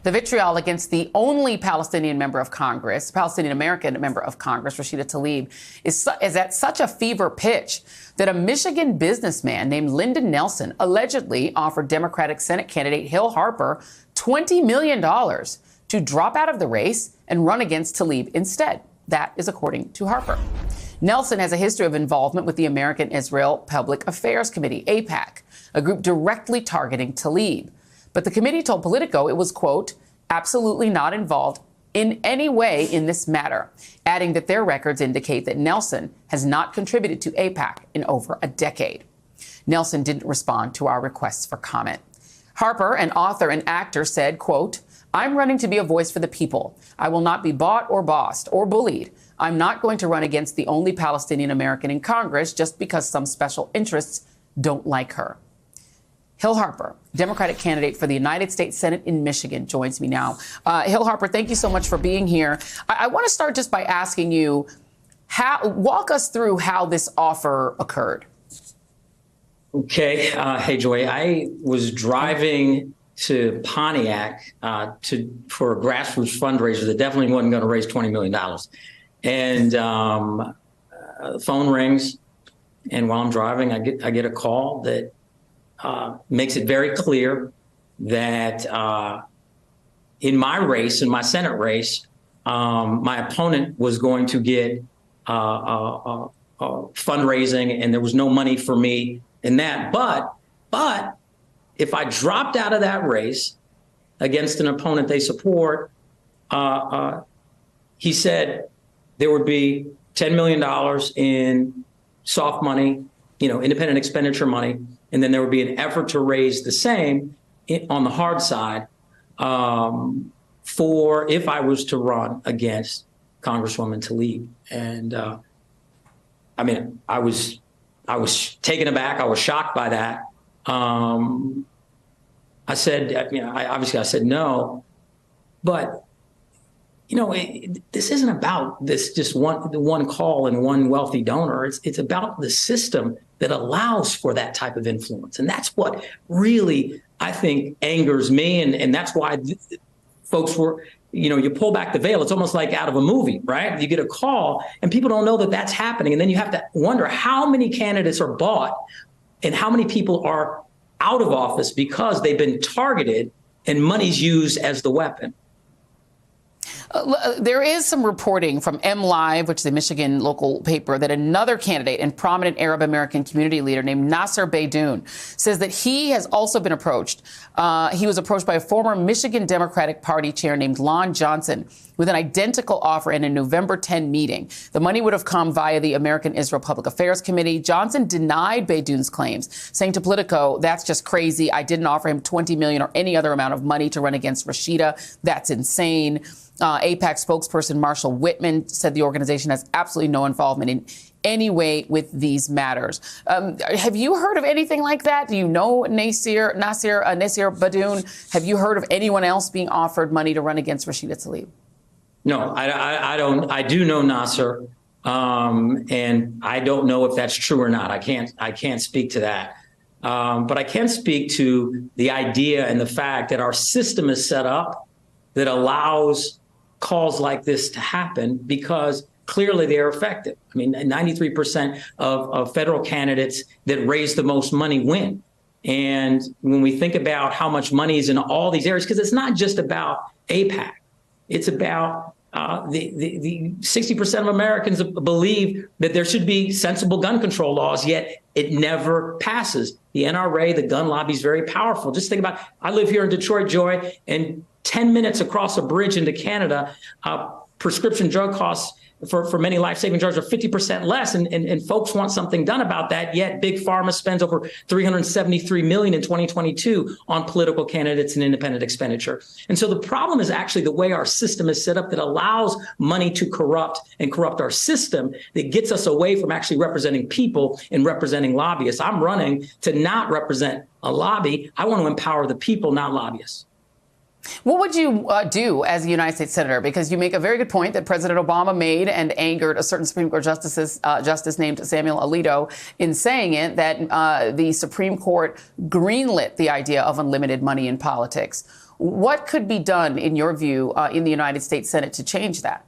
The vitriol against the only Palestinian member of Congress, Palestinian-American member of Congress, Rashida Tlaib, is at such a fever pitch that a Michigan businessman named Lyndon Nelson allegedly offered Democratic Senate candidate Hill Harper $20 million to drop out of the race and run against Tlaib instead. That is according to Harper. Nelson has a history of involvement with the American Israel Public Affairs Committee, AIPAC, a group directly targeting Tlaib. But the committee told Politico it was, quote, absolutely not involved in any way in this matter, adding that their records indicate that Nelson has not contributed to AIPAC in over a decade. Nelson didn't respond to our requests for comment. Harper, an author and actor, said, quote, I'm running to be a voice for the people. I will not be bought or bossed or bullied. I'm not going to run against the only Palestinian American in Congress just because some special interests don't like her. Hill Harper, Democratic candidate for the United States Senate in Michigan, joins me now. Hill Harper, thank you so much for being here. I want to start just by asking you, walk us through how this offer occurred. Okay. Hey, Joy, I was driving to Pontiac for a grassroots fundraiser that definitely wasn't going to raise $20 million. And the phone rings, and while I'm driving, I get a call that makes it very clear that in my race, in my Senate race, my opponent was going to get fundraising, and there was no money for me in that. But if I dropped out of that race against an opponent they support, he said there would be $10 million in soft money, independent expenditure money. And then there would be an effort to raise the same on the hard side for if I was to run against Congresswoman Tlaib. And I was taken aback. I was shocked by that. I said, I said no, but this isn't about this just one call and one wealthy donor. It's about the system that allows for that type of influence. And that's what really, I think, angers me. And that's why folks were, you pull back the veil. It's almost like out of a movie, right? You get a call and people don't know that that's happening. And then you have to wonder how many candidates are bought and how many people are out of office because they've been targeted and money's used as the weapon. There is some reporting from MLive, which is a Michigan local paper, that another candidate and prominent Arab American community leader named Nasser Beydoun says that he has also been approached. He was approached by a former Michigan Democratic Party chair named Lon Johnson with an identical offer in a November 10 meeting. The money would have come via the American Israel Public Affairs Committee. Johnson denied Beydoun's claims, saying to Politico, that's just crazy. I didn't offer him $20 million or any other amount of money to run against Rashida. That's insane. AIPAC spokesperson Marshall Whitman said the organization has absolutely no involvement in any way with these matters. Have you heard of anything like that? Do you know Nasser Beydoun? Have you heard of anyone else being offered money to run against Rashida Tlaib? No, I don't. I do know Nasser, and I don't know if that's true or not. I can't speak to that. But I can speak to the idea and the fact that our system is set up that allows calls like this to happen because clearly they are effective. 93% of federal candidates that raise the most money win. And when we think about how much money is in all these areas, because it's not just about AIPAC, it's about the 60% of Americans believe that there should be sensible gun control laws, yet it never passes. The NRA, the gun lobby is very powerful. Just think about, I live here in Detroit, Joy, and 10 minutes across a bridge into Canada, prescription drug costs for many life-saving drugs are 50% less. And folks want something done about that. Yet Big Pharma spends over $373 million in 2022 on political candidates and independent expenditure. And so the problem is actually the way our system is set up that allows money to corrupt our system that gets us away from actually representing people and representing lobbyists. I'm running to not represent a lobby. I want to empower the people, not lobbyists. What would you do as a United States Senator? Because you make a very good point that President Obama made and angered a certain Supreme Court justice named Samuel Alito in saying it, that the Supreme Court greenlit the idea of unlimited money in politics. What could be done, in your view, in the United States Senate to change that?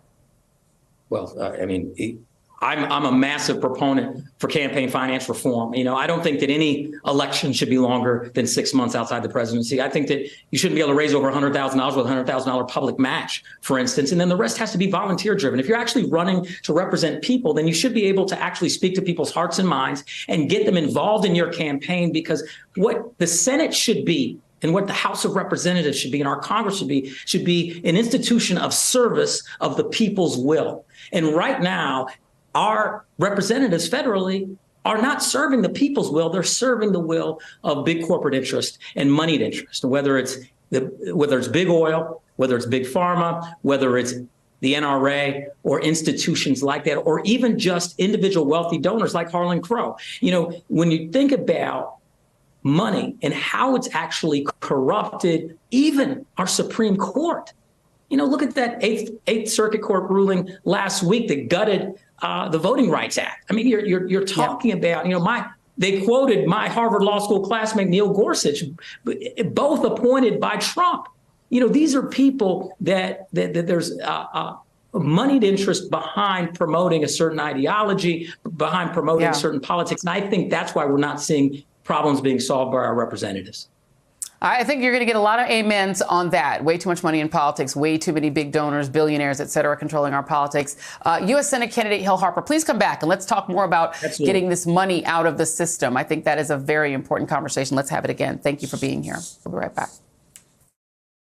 Well, I mean, I'm a massive proponent for campaign finance reform. You know, I don't think that any election should be longer than 6 months outside the presidency. I think that you shouldn't be able to raise over $100,000 with a $100,000 public match, for instance, and then the rest has to be volunteer driven. If you're actually running to represent people, then you should be able to actually speak to people's hearts and minds and get them involved in your campaign, because what the Senate should be and what the House of Representatives should be and our Congress should be an institution of service of the people's will. And right now, our representatives federally are not serving the people's will. They're serving the will of big corporate interest and moneyed interest, whether it's big oil, whether it's big pharma, whether it's the NRA or institutions like that, or even just individual wealthy donors like Harlan Crow. You know, when you think about money and how it's actually corrupted even our Supreme Court, you know, look at that Eighth Circuit Court ruling last week that gutted the Voting Rights Act. I mean, you're talking about, you know, they quoted my Harvard Law School classmate Neil Gorsuch, both appointed by Trump. You know, these are people that there's moneyed interest behind promoting a certain ideology, behind promoting certain politics. And I think that's why we're not seeing problems being solved by our representatives. I think you're going to get a lot of amens on that. Way too much money in politics, way too many big donors, billionaires, et cetera, controlling our politics. U.S. Senate candidate Hill Harper, please come back and let's talk more about getting this money out of the system. I think that is a very important conversation. Let's have it again. Thank you for being here. We'll be right back.